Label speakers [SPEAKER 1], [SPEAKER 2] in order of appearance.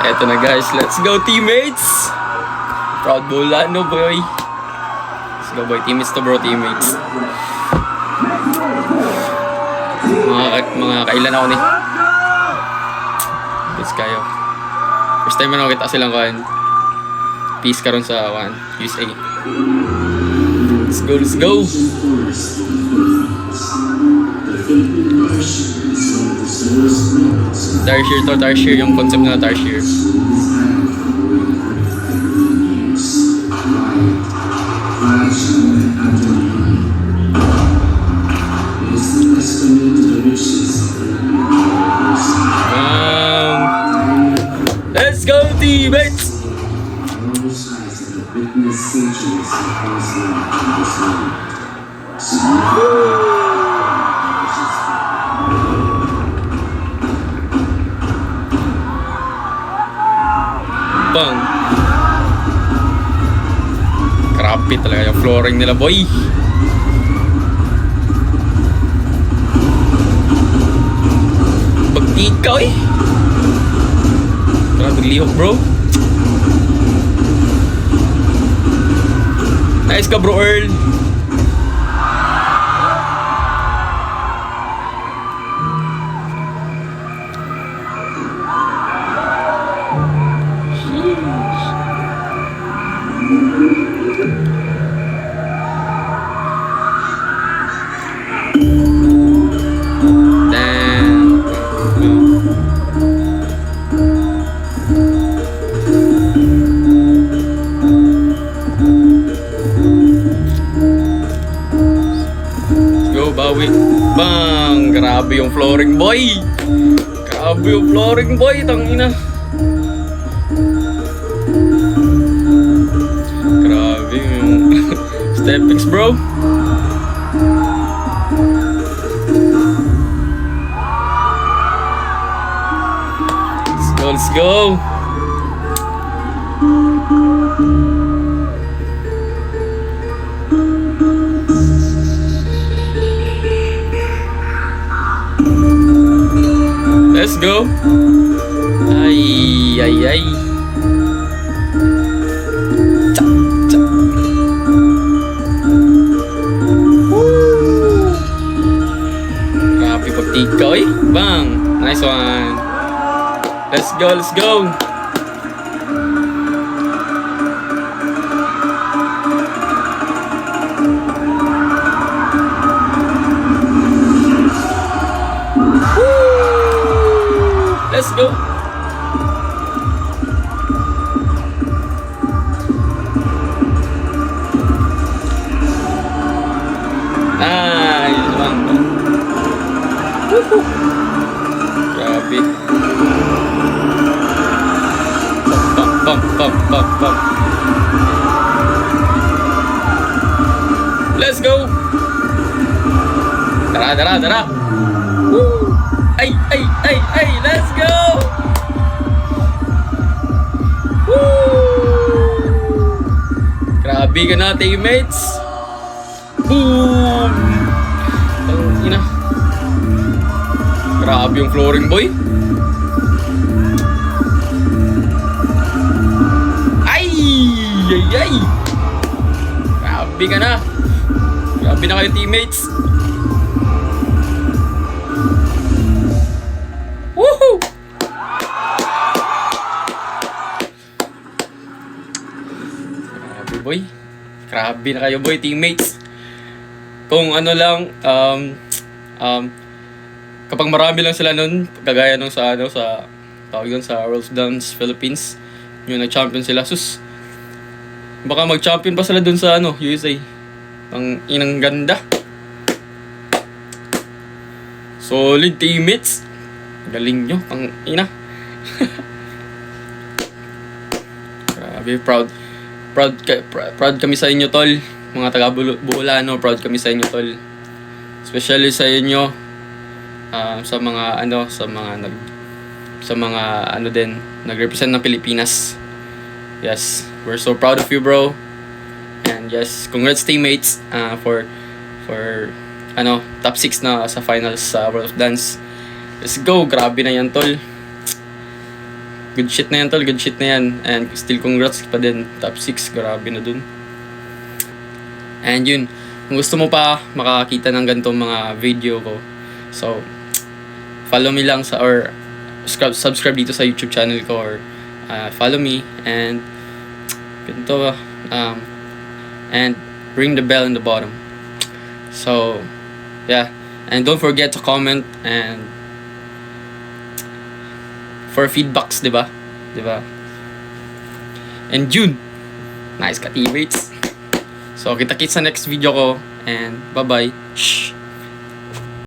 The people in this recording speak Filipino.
[SPEAKER 1] Eto na guys, let's go teammates! Proud Bolano boy. Let's go boy, teammates to bro, teammates. Mga kailan ako ni. Let's kayo. First time na kita silang kuhan. Peace karon sa USA. Let's go, let's go! Tarsier to, Tarsier yung concept na Tarsier. Let's go teammates! Bang! Grabe talaga yung flooring nila boy. Pagtikaw eh. Grabe lihok bro. Nice ka bro Earl. Bawi. Bang! Grabe yung flooring boy! Grabe yung flooring boy! Tangina! Grabe yung steppings bro! Let's go, let's go! Let's go. Ay, ay, ay. Chak, chak. Woo! Grabe pagtikaw eh. Bang! Nice one. Let's go, let's go. Let's go. Nice one. Woohoo. Grabe. Bum, bum, bum, bum. Let's go. Tara, tara, tara. Woo. Ay, ay, ay, ay, let's go! Woo! Grabe ka na, teammates! Boom! Tangina. Grabe yung flooring boy. Ay! Ay, ay! Grabe ka na! Grabe na kayo, teammates! Woohoo! Grabe boy. Grabe na kayo boy, teammates. Kung ano lang, kapag marami lang sila nun, kagaya nung sa tawag yun sa World Dance Philippines, yung nag-champion sila, sus, baka mag-champion pa sila dun sa USA. Ang inang ganda. Solid teammates. Galing nyo, ang ina. Grabe, proud kami sa inyo tol. Mga taga Buolano, proud kami sa inyo tol. Especially sa inyo, sa mga din nag-represent ng Pilipinas. Yes, we're so proud of you bro. And yes, congrats teammates for top 6 na sa finals sa World of Dance. Let's go, grabe na yan tol. Good shit na yan, tol. Good shit na yan. And still congrats pa din. Top 6. Grabe na dun. And yun. Kung gusto mo pa makakita ng ganitong mga video ko, so, follow me lang sa, or subscribe dito sa YouTube channel ko, or follow me, and ganito, and ring the bell in the bottom. So, yeah. And don't forget to comment and for feedbacks, diba? And June, nice ka teammates. So, kita-kits sa next video ko, and bye-bye. Shh.